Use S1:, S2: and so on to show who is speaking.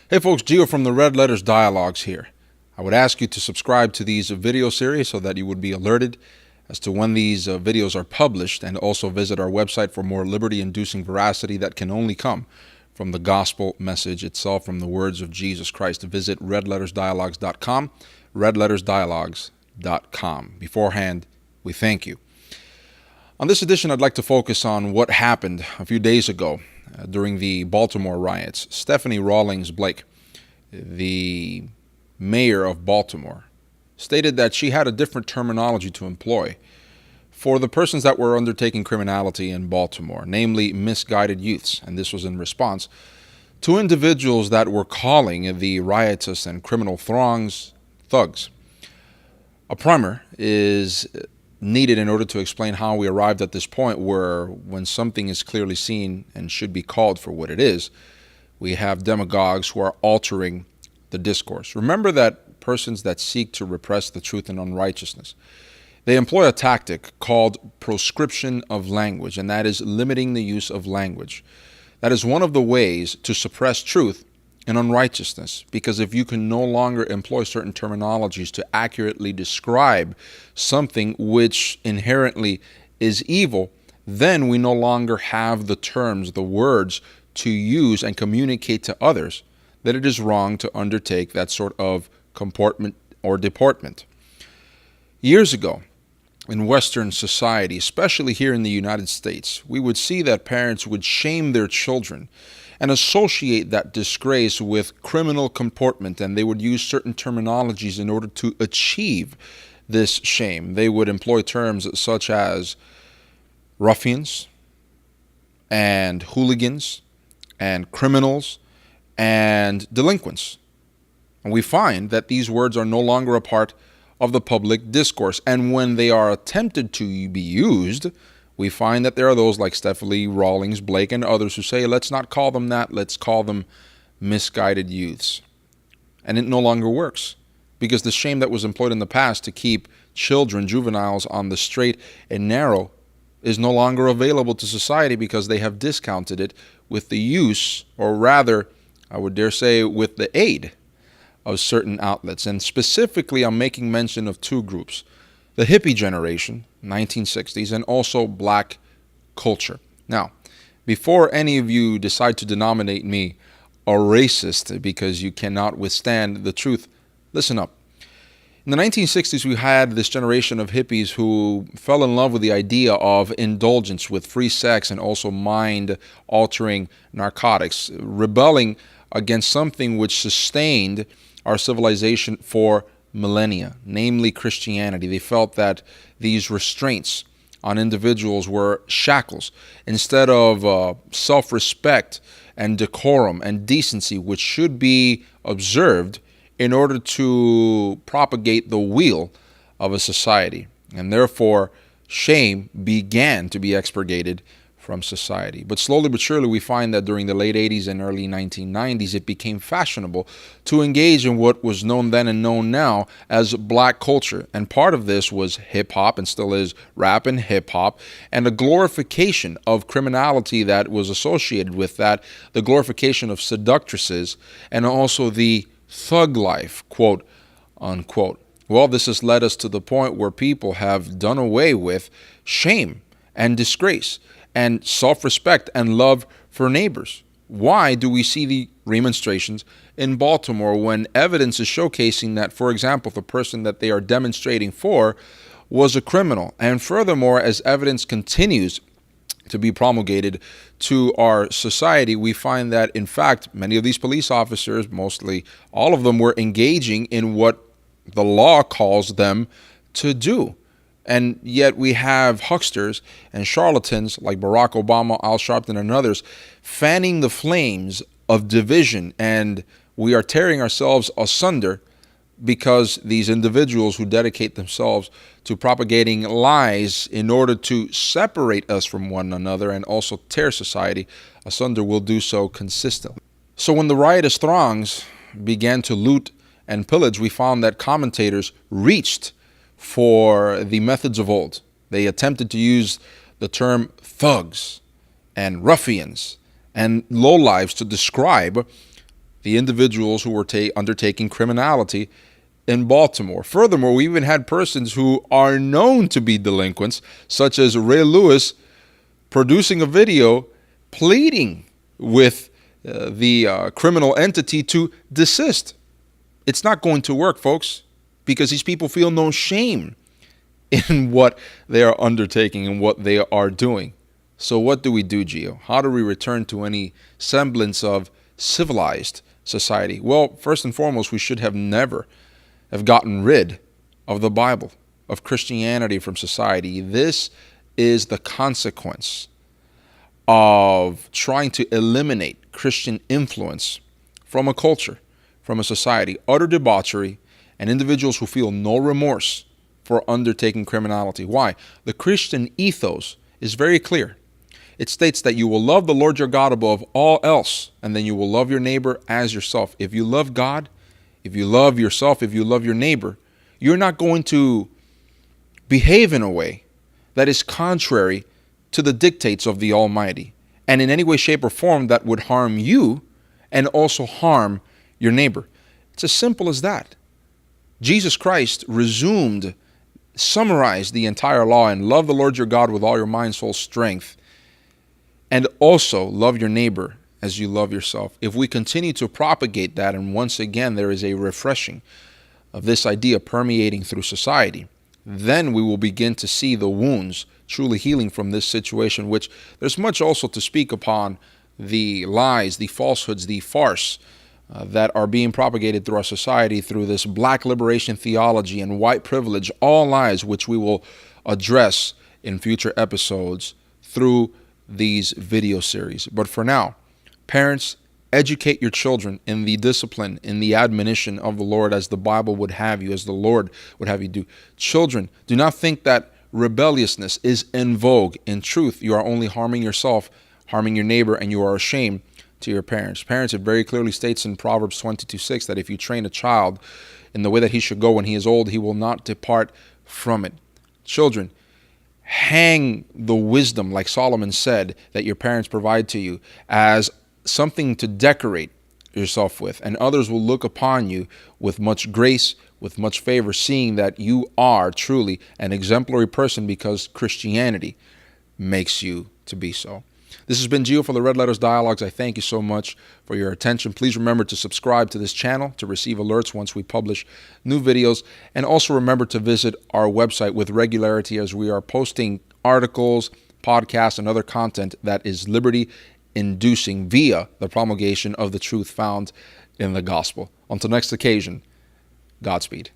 S1: Hey folks, Gio from the Red Letters Dialogues here. I would ask you to subscribe to these video series so that you would be alerted as to when these videos are published, and also visit our website for more liberty-inducing veracity that can only come from the gospel message itself, from the words of Jesus Christ. Visit redlettersdialogues.com, redlettersdialogues.com. Beforehand, we thank you. On this edition, I'd like to focus on what happened a few days ago during the Baltimore riots. Stephanie Rawlings-Blake, the mayor of Baltimore, stated that she had a different terminology to employ for the persons that were undertaking criminality in Baltimore, namely misguided youths. And this was in response to individuals that were calling the riotous and criminal throngs thugs. A primer is needed in order to explain how we arrived at this point where, when something is clearly seen and should be called for what it is, we have demagogues who are altering the discourse. Remember that persons that seek to repress the truth and unrighteousness, they employ a tactic called proscription of language, and that is limiting the use of language. That is one of the ways to suppress truth and unrighteousness, because if you can no longer employ certain terminologies to accurately describe something which inherently is evil, then we no longer have the terms, the words to use and communicate to others that it is wrong to undertake that sort of comportment or deportment. Years ago, in Western society, especially here in the United States, we would see that parents would shame their children and associate that disgrace with criminal comportment, and they would use certain terminologies in order to achieve this shame. They would employ terms such as ruffians and hooligans and criminals and delinquents. And we find that these words are no longer a part of the public discourse. And when they are attempted to be used, we find that there are those like Stephanie Rawlings-Blake and others who say, let's not call them that, let's call them misguided youths. And it no longer works, because the shame that was employed in the past to keep children, juveniles, on the straight and narrow is no longer available to society, because they have discounted it with the use, or rather, I would dare say, with the aid of certain outlets. And specifically, I'm making mention of two groups: the hippie generation, 1960s, and also black culture. Now, before any of you decide to denominate me a racist because you cannot withstand the truth, listen up. In the 1960s, we had this generation of hippies who fell in love with the idea of indulgence with free sex and also mind-altering narcotics, rebelling against something which sustained our civilization for millennia, namely Christianity. They felt that these restraints on individuals were shackles instead of self-respect and decorum and decency, which should be observed in order to propagate the wheel of a society. And therefore, shame began to be expurgated from society. But slowly but surely, we find that during the late 80s and early 1990s, it became fashionable to engage in what was known then and known now as black culture. And part of this was hip-hop, and still is rap and hip-hop, and a glorification of criminality that was associated with that, the glorification of seductresses, and also the thug life, quote unquote. Well, this has led us to the point where people have done away with shame and disgrace and self-respect and love for neighbors. Why do we see the remonstrations in Baltimore when evidence is showcasing that, for example, the person that they are demonstrating for was a criminal? And furthermore, as evidence continues to be promulgated to our society, we find that, in fact, many of these police officers, mostly all of them, were engaging in what the law calls them to do. And yet we have hucksters and charlatans like Barack Obama, Al Sharpton, and others fanning the flames of division, and we are tearing ourselves asunder because these individuals who dedicate themselves to propagating lies in order to separate us from one another and also tear society asunder will do so consistently. So when the riotous throngs began to loot and pillage, we found that commentators reached for the methods of old. They attempted to use the term thugs and ruffians and lowlives to describe the individuals who were undertaking criminality in Baltimore. Furthermore, we even had persons who are known to be delinquents, such as Ray Lewis, producing a video pleading with the criminal entity to desist. It's not going to work, folks, because these people feel no shame in what they are undertaking and what they are doing. So what do we do, Gio? How do we return to any semblance of civilized society? Well, first and foremost, we should have never have gotten rid of the Bible, of Christianity from society. This is the consequence of trying to eliminate Christian influence from a culture, from a society. Utter debauchery and individuals who feel no remorse for undertaking criminality. Why? The Christian ethos is very clear. It states that you will love the Lord your God above all else, and then you will love your neighbor as yourself. If you love God, if you love yourself, if you love your neighbor, you're not going to behave in a way that is contrary to the dictates of the Almighty, and in any way, shape, or form that would harm you and also harm your neighbor. It's as simple as that. Jesus Christ summarized the entire law, and love the Lord your God with all your mind, soul, strength, and also love your neighbor as you love yourself. If we continue to propagate that, and once again there is a refreshing of this idea permeating through society, then we will begin to see the wounds truly healing from this situation, which there's much also to speak upon the lies, the falsehoods, the farce that are being propagated through our society through this black liberation theology and white privilege, all lies which we will address in future episodes through these video series. But for now, parents, educate your children in the discipline, in the admonition of the Lord as the Bible would have you, as the Lord would have you do. Children, do not think that rebelliousness is in vogue. In truth, you are only harming yourself, harming your neighbor, and you are a shame to your parents. Parents, it very clearly states in Proverbs 22:6 that if you train a child in the way that he should go when he is old, he will not depart from it. Children, hang the wisdom, like Solomon said, that your parents provide to you as something to decorate yourself with, and others will look upon you with much grace, with much favor, seeing that you are truly an exemplary person because Christianity makes you to be so. This has been Gio for the Red Letters Dialogues. I thank you so much for your attention. Please remember to subscribe to this channel to receive alerts once we publish new videos. And also remember to visit our website with regularity, as we are posting articles, podcasts, and other content that is liberty-inducing via the promulgation of the truth found in the gospel. Until next occasion, Godspeed.